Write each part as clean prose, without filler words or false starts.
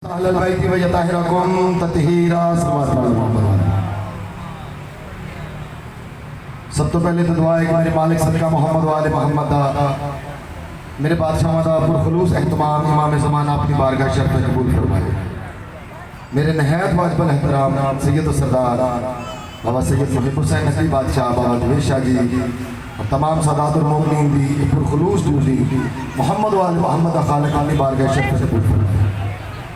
सब तो पहले तो दुआ है कि मेरे मालिक सदका मोहम्मद वाले मोहम्मद मेरे बादशाह दा पुरखलूस एहतमाम इमाम ज़माना अपनी बारगाह शर्फ में कबूल फरमाए। मेरे नहायत वाजिबुल एहतराम सैयद सरदार बाबा सैयद मुहिब हुसैन नकवी बादशाह बाबा जवेद शाह जी और तमाम सादातुल मोमिनीन दी पुरखलूस दूली मोहम्मद वाले मोहम्मद खालिक अपनी बारगाह शर्फ में कबूल फरमाए।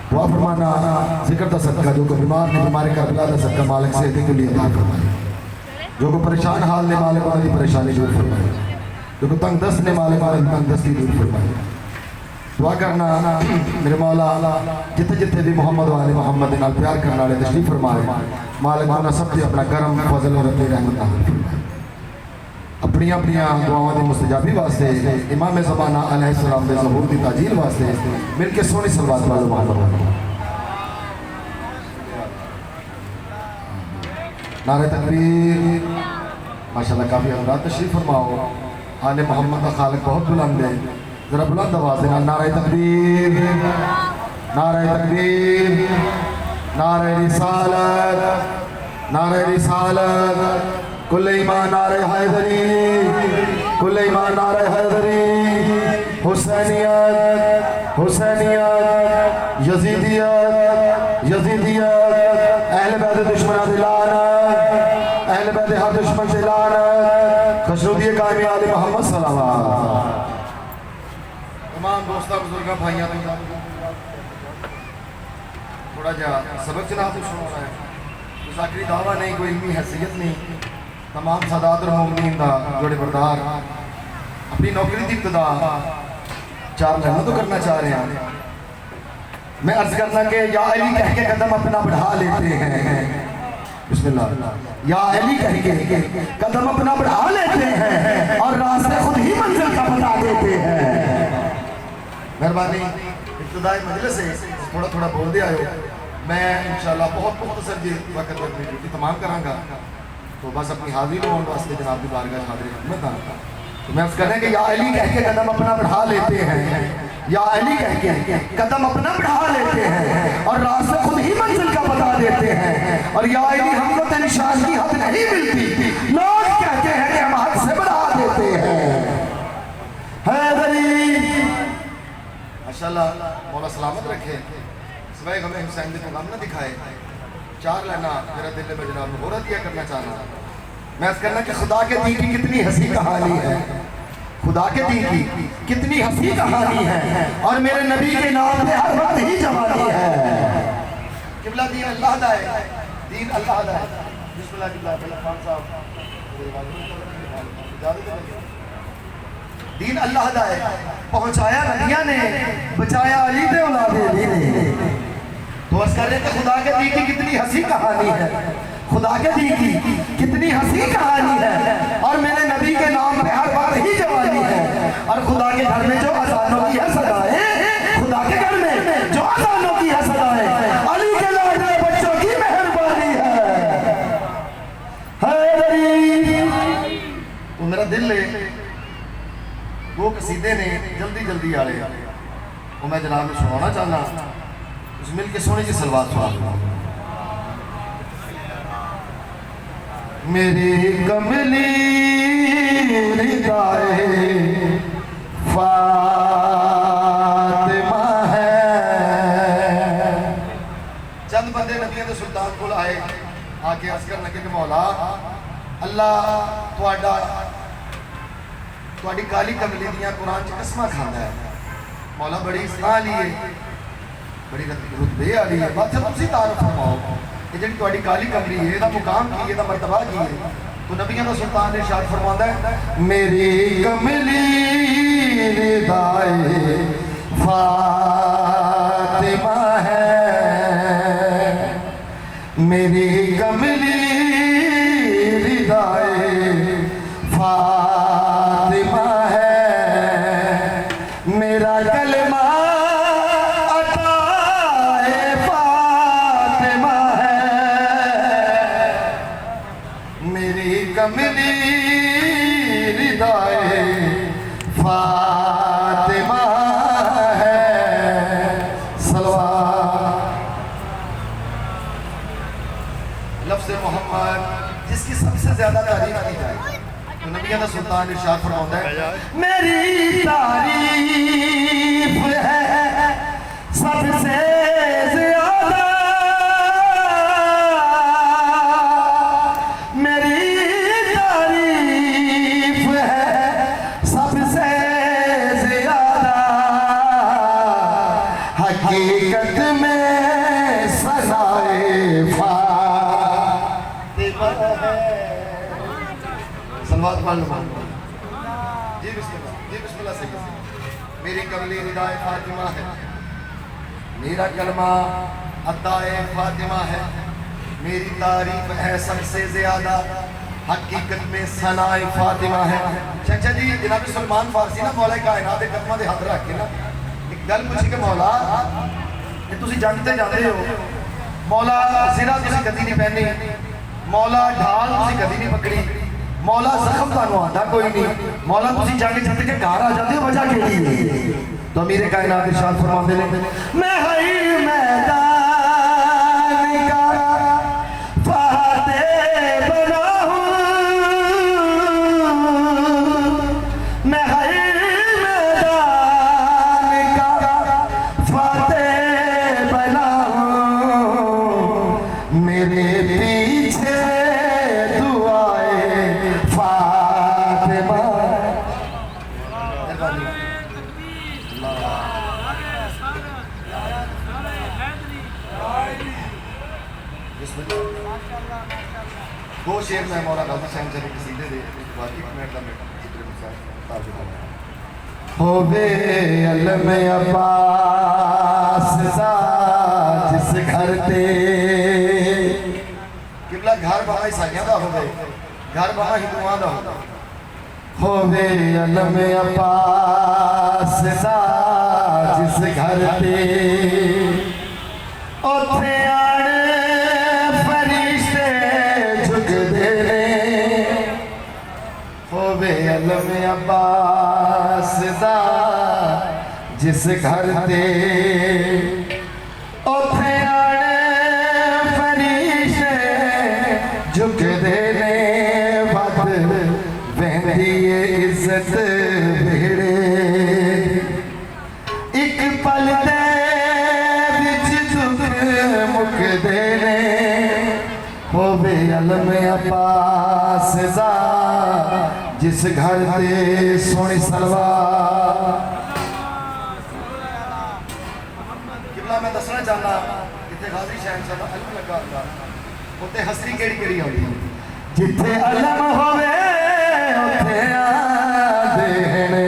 दुआ फरमाना जिक्र का सदका जो को बीमार ने बीमारी करबला का सदका मालिक सेहत के लिए अता फरमाए। जो को परेशान हाल ने मालिक वाली परेशानी दूर फरमाए। जो को तंग दस्त ने मालिक वाली तंग दस्ती दूर फरमाए। दुआ करना मेरे मौला जिथे जिथे भी मोहम्मद वाले मोहम्मद नाल प्यार करने वाले तशरीफ फरमाए मालिक उन्होंने सब से अपना करम फजल और अपनी रहमत नाज़िल फरमाए। अपनी अपनी दुआओं की मुस्तजाबी वास्ते इमाम ज़माना अलैहिस्सलाम के ज़हूर की ताजील वास्ते मिलके सोहनी सलवात वालों मोहम्मद नारे तकबीर माशाल्लाह काफ़ी हजरात तशरीफ फरमाओ। आले मोहम्मद का खालिक बहुत बुलंद है, जरा बुलंद आवाज़ देना नारे तकबीर नारे तकबीर नारे रिसालत नारे रिसालत कुल ईमान नारे हैदरी कुल ईमान नारे हैदरी हुसैनियत हुसैनियत यजीदियत यजीदियत अहले बैत दुश्मन दिलाना अहले बैत हर दुश्मन दिलाना खशरूदी कायमी आले मोहम्मद सल्लल्लाहु तमाम दोस्तों बुजुर्गों भाइयों थोड़ा जा सबक जनाब सुनो है ज़ाकरी दावा नहीं कोई इल्मी हैसियत नहीं। तमाम सादात और मोमिनीन दा जोड़े बरदार अपनी नौकरी की इब्तिदा चार लाइनों तो करना चाह रहे हैं। मैं अर्ज करना कि या अली कह के कदम अपना बढ़ा लेते हैं बिस्मिल्लाह या अली कह के कदम अपना बढ़ा लेते हैं और रास्ते खुद ही मंजिल का बता देते हैं। मेहरबानी इब्तिदाई मजलिस से थोड़ा थोड़ा बोल दिया हो। मैं इंशाल्लाह बहुत मुख्तसर जी वक्त अपनी ड्यूटी तमाम करांगा तो बस अपनी हाजिर होने वास्ते जनाब की बारगाह हाजिर खिदमत आऊँगा। तो मैं अर्ज करें कि या अली कह के कदम अपना बढ़ा लेते हैं या अली कह के कदम अपना बढ़ा लेते हैं और रास्ते खुद ही मंजिल का बता देते हैं। और या अली हमको तेरी शान की हद नहीं मिलती लोग कहते हैं कि हम हद से बढ़ा देते हैं। हैदरी माशाल्लाह मौला सलामत रखे सिवाय हमें हुसैन के पैगाम न दिखाए। चार लाना मेरा दिल में जनाब हो दिया करना चाहना मैं अर्ज करना कि खुदा के दी की कितनी हंसी कहानी है खुदा के दी की कितनी हंसी कहानी है और मेरे नबी के नाम पे हर बात ही जवानी है। किबला दीन अल्लाह दा है दीन अल्लाह दा है बिस्मिल्लाह किबला खान साहब दीन अल्लाह दा है पहुंचाया नबियां ने बचाया अली दे औलादे अली ने। तो अर्ज कर रहे थे खुदा के दी की कितनी हंसी कहानी है खुदा के दी की कितनी हंसी कहानी है और मेरे नबी के नाम पे हर बार ही जवानी है। और खुदा के घर में जो अजानों की है सदाएं खुदा के घर में जो अजानों की है सदाएं अली के लाडले बच्चों की मेहरबानी है। तो मेरा दिल है वो कसीदे ने जल्दी जल्दी आ रहे वो मैं जनाब में सुनाना चाहना उस मिल के सोने की सलवात सुना। मेरी कमली रिदाए फातिमा है। चंद बंदे नबियों के सुल्तान को आए आके अर्ज करने लगे कि मौला अल्लाह तुहाडी काली कमली दियां कुरान च कसमां खांदा है। मौला बड़ी साली है बड़ी रुतबे वाली है बात तुसी तारीफ फरमाओ कि जी तुहाडी काली कमली है इसदा मुकाम की है इसदा मर्तबा की है। तो नबियों का सुल्तान ने इरशाद फरमांदा है मेरी कमली रिदाए फातिमा है मेरी कमली रिदाए फातिमा है मेरा कलमा कमली रिदाए फातिमा है सलवात जिसकी सबसे ज्यादा तारीफ की जाए। तो नबियों का सुल्तान इरशाद फरमाता है, मेरी तारीफ है सबसे ज्यादा, मेरी तारीफ है सबसे ज्यादा, हकीकत में सनाए फातिमा है। सलवात पढ़ लो जी, बिस्मिल्लाह से। मेरी कमली निदाए फातिमा है, मेरा कलमा अताए फातिमा है, मेरी तारीफ है सबसे ज्यादा, हकीकत में सनाए फातिमा है। चाचा जी जनाब सलमान फारसी ना मौला कायनात के कदमां दे हाथ रख के ना एक गल पूछी कि मौला ये तुसी जंग ते जाते हो, मौला सिरा तुसी कदी नहीं पहनी, मौला ढाल तुसी कदी नहीं पकड़ी, मौला जख्म तुहानू आंदा कोई नहीं, मौला तुसी जंग जित के घर आ जाते हो, वजह केड़ी है? तो मेरे कायनात इरशाद फरमाते ने, मैं हई मैदान का फातेह बना हूं, मैं हई मैदान का फातेह बना हूं, मेरे पीछे दो शेर में मौला गाजी शाह चले कसीदे दे बाकी मिनट का जिक्र होवे अलम अब्बास सा जिस घर ते किबला घर बाबा ईसाइयां दा होवे, घर बाबा हिंदुआं दा होवे अलम अब्बास सा जिस घर ते ओथे अलम अब्बास दा जिस घर ते ओथे आने फरिश्ते झुकदे ने, वध वहदी इज्जत भेड़े, एक पल दे विच दुख मुकदे ने, होवे अलम अब्बास दा जिस घर ते सोनी सलवार। किबला मैं दसना चाहना जिथे गाजी शहनशाह दा अलम लगा हुंदा उत्ते हसरी केड़ी आउंदी, जिथे अलम होवे उत्थे आंदे ने,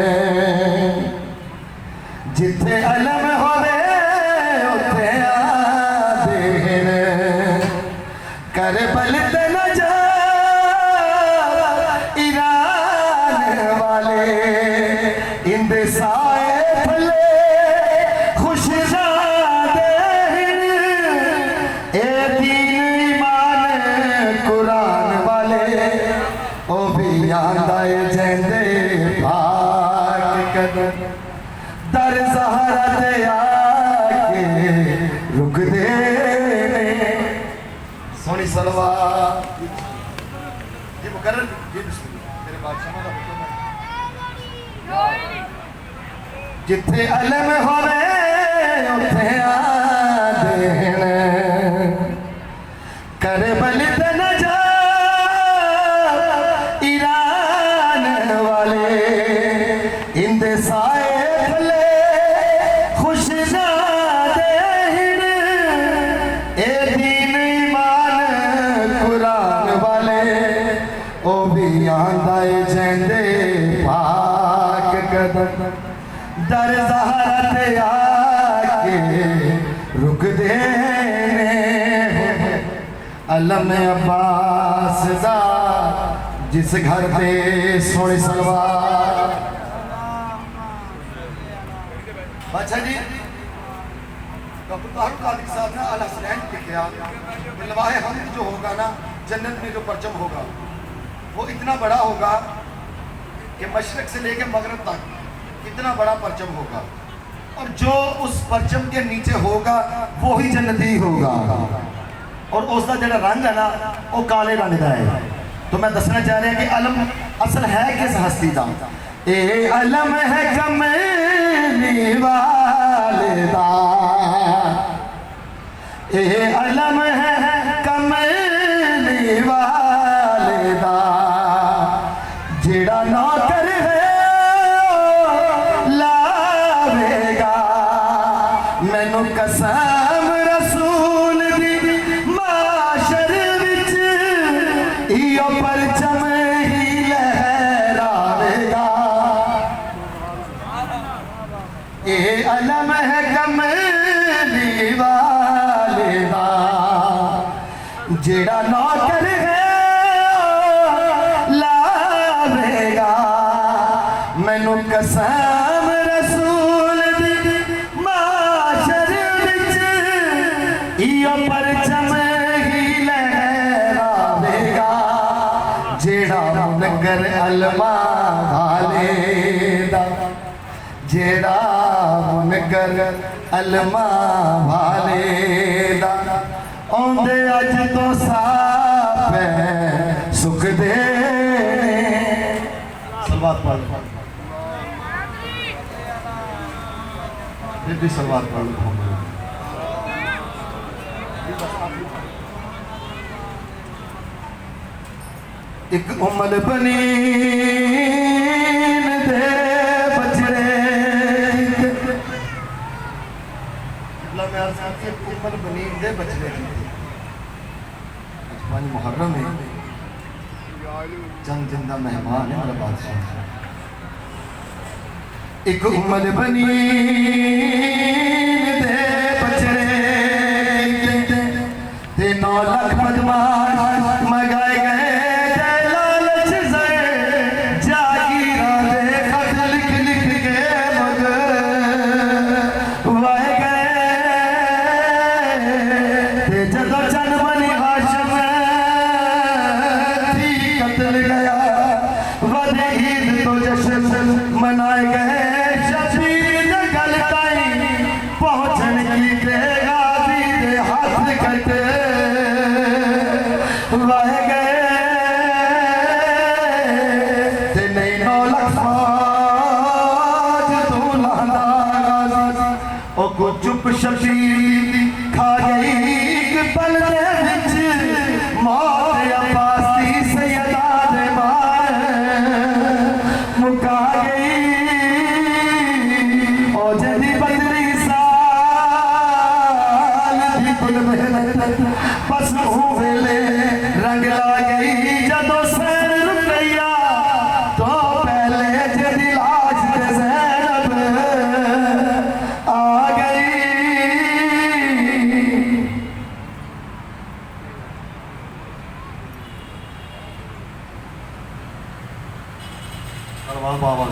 जिथे अलम होवे उत्थे आंदे ने, करबल ते न जा इंदे साए फले खुश जादे, ए दीन ईमान कुरान वाले ओ भी आंदा है जेंदे पाक कदम, दर ज़हरा ते आके रुक दे ने, सोनी सलवार ये मुकर्रर ये मेरे बादशाह दा हुक्म है, जिथे अलम होवे उत्थे आंदे ने, करबल ते न जा ईरान वाले, इंदे साए फले खुश जादे हिन, ए दीन ईमान कुरान वाले ओ भी आंदा है जेंदे पाक कदम, दर ज़हरा ते आके रुक दे ने, अलम अब्बास दा जिस घर ते सोनी सलवार। अच्छा जी डॉक्टर तारुक कादिर साहब ने अल हसनैन लिखा, लवाहे हमद जो होगा ना जन्नत में जो परचम होगा वो इतना बड़ा होगा कि मशरक से लेकर मगरब तक इतना बड़ा परचम होगा, और जो उस परचम के नीचे होगा वो ही जन्नती होगा, और उसका जो रंग है ना वो काले रंग का है। तो मैं दसना चाह रहा कि अलम असल है किस हस्ती का। ए अलम है कमली वाले दा, ए अलम है कमली वाले दा, जेड़ा नौकर है लावेगा मैनू कसम रसूल दी माशर विच इयो परचम ही लहरावेगा। ए अलम है कमली वाले दा, जेड़ा नौकर है लावेगा मैनू कसम रसूल दी माशर विच इयो परचम ही लहरावेगा। जेड़ा मुनकर अलमा वाले दा, जेड़ा मुनकर अलमा वाले दा, आंदे अज तो साफ है सुख दे। सलवात पढ़ लो, फिर भी सलवात पढ़ लो। एक उमल बनी दे बछड़े, उमल बनी दे बछड़े। आज मुहर्रम है, चंद जिंदा मेहमान है मेरा बादशाह। एक उमल बनी दे बछड़े ते 9 लाख बदमाश मगाए गए लालच से, जागीरा दे खत लिख लिख के मगर वाए गए ते जदों चन बनी हाशम थी कतल गया। वद ईद तो जश्न मनाए गए, शबीर गल ताई पहुंचन की देगा दे हाथ कटे वाहे गए ते नहीं 9 लाख फौज तू लांदा ओ को चुप शबीर खा गई एक पल दे विच मौत अब्बासी सैयदा दे मार मुका गई। ओ जदी बदरी साल दी गुल मेहनत बस वेले रंग ला गई। जदों सैर रुपया तो पहले जदी लाश ते ज़ैनब आ गई। बाबा